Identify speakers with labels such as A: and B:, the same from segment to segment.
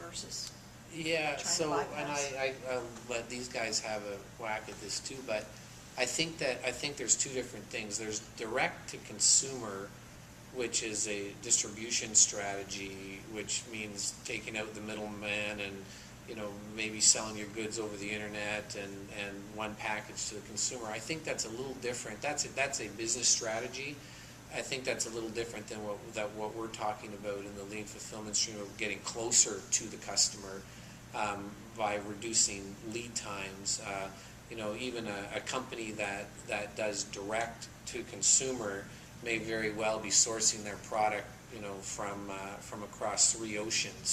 A: versus
B: Yeah,
A: trying to
B: so, and
A: bypass.
B: I'll let these guys have a whack at this too, but I think there's two different things. There's direct to consumer, which is a distribution strategy, which means taking out the middleman and, maybe selling your goods over the internet and one package to the consumer. I think that's a little different. That's a business strategy. I think that's a little different than what we're talking about in the lean fulfillment stream of getting closer to the customer by reducing lead times. Even a company that does direct to consumer may very well be sourcing their product, from across 3 oceans.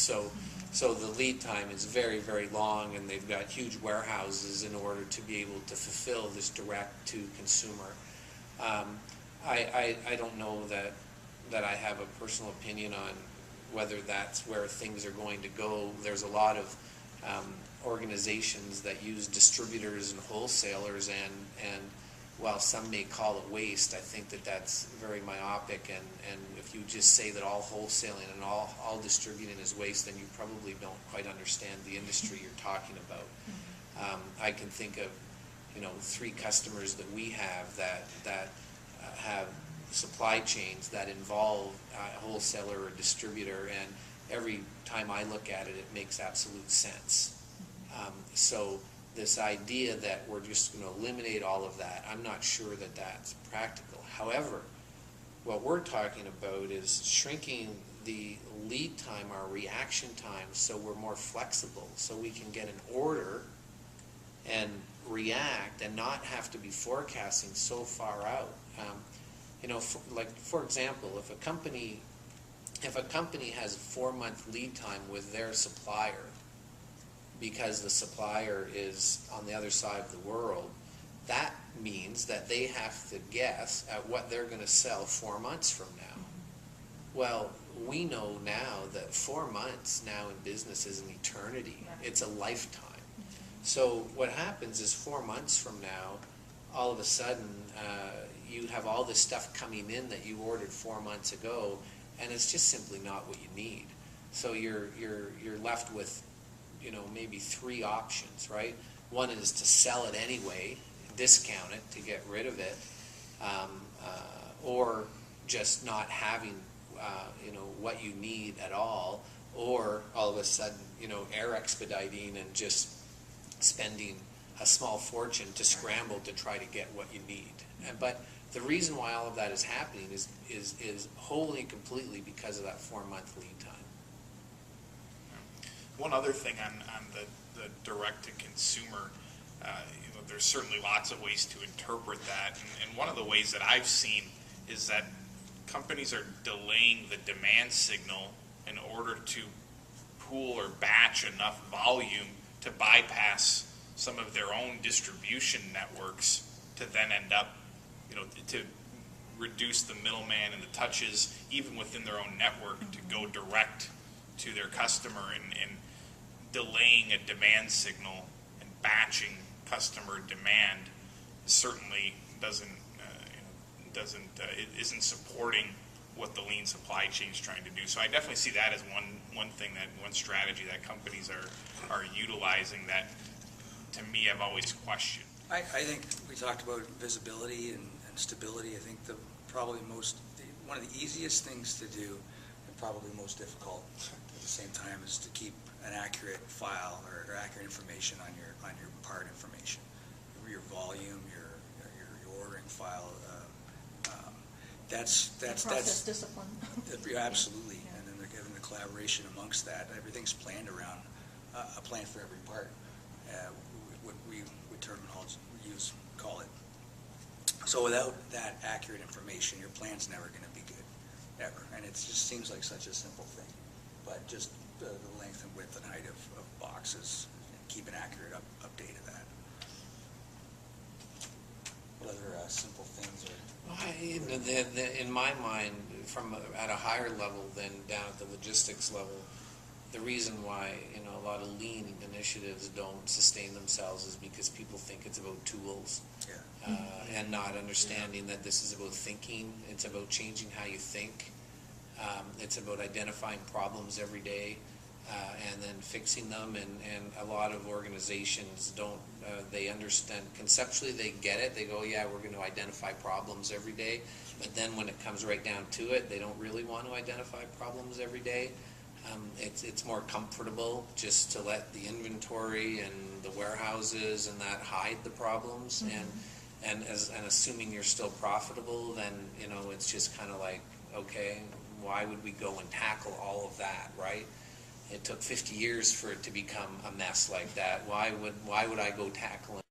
B: So the lead time is very, very long, and they've got huge warehouses in order to be able to fulfill this direct to consumer. I don't know that I have a personal opinion on whether that's where things are going to go. There's a lot of organizations that use distributors and wholesalers, and while some may call it waste, I think that's very myopic, and if you just say that all wholesaling and all distributing is waste, then you probably don't quite understand the industry you're talking about. I can think of 3 customers that we have that have supply chains that involve a wholesaler or distributor, and every time I look at it, it makes absolute sense. So this idea that we're just going to eliminate all of that, I'm not sure that that's practical. However, what we're talking about is shrinking the lead time, our reaction time, so we're more flexible, so we can get an order and react and not have to be forecasting so far out. For example, if a company has a 4-month lead time with their supplier because the supplier is on the other side of the world, that means that they have to guess at what they're going to sell 4 months from now. Well, we know now that 4 months now in business is an eternity. It's a lifetime. So what happens is 4 months from now, all of a sudden, you have all this stuff coming in that you ordered 4 months ago, and it's just simply not what you need. So you're left with, maybe 3 options, right? One is to sell it anyway, discount it to get rid of it, or just not having, what you need at all, or all of a sudden, air expediting and just spending a small fortune to scramble to try to get what you need. But the reason why all of that is happening is wholly and completely because of that 4-month lead time.
C: One other thing on the direct-to-consumer, there's certainly lots of ways to interpret that, and one of the ways that I've seen is that companies are delaying the demand signal in order to pool or batch enough volume to bypass some of their own distribution networks to then end up, to reduce the middleman and the touches even within their own network to go direct to their customer, and delaying a demand signal and batching customer demand certainly isn't supporting what the lean supply chain is trying to do. So I definitely see that as one strategy that companies are utilizing that, to me, I've always questioned.
D: I think we talked about visibility and stability. I think one of the easiest things to do, and probably most difficult at the same time, is to keep an accurate file or accurate information on your part information, your volume, your ordering file. That's
A: process discipline.
D: Absolutely,
A: Yeah.
D: And then they're giving the collaboration amongst that. Everything's planned around a plan for every part. What we terminology we call it. So without that accurate information, your plan's never going to be good, ever. And it just seems like such a simple thing, but just the length and width and height of boxes, and keep an accurate update of that. What other simple things are?
B: In my mind, at a higher level than down at the logistics level, the reason why a lot of lean initiatives don't sustain themselves is because people think it's about tools, and not understanding that this is about thinking. It's about changing how you think. It's about identifying problems every day. and then fixing them, and a lot of organizations don't, they understand, conceptually they get it, they go, yeah, we're going to identify problems every day, but then when it comes right down to it, they don't really want to identify problems every day. It's more comfortable just to let the inventory and the warehouses and that hide the problems, and assuming you're still profitable, then, you know, it's just kind of like, okay, why would we go and tackle all of that, right? It took 50 years for it to become a mess like that. Why would I go tackling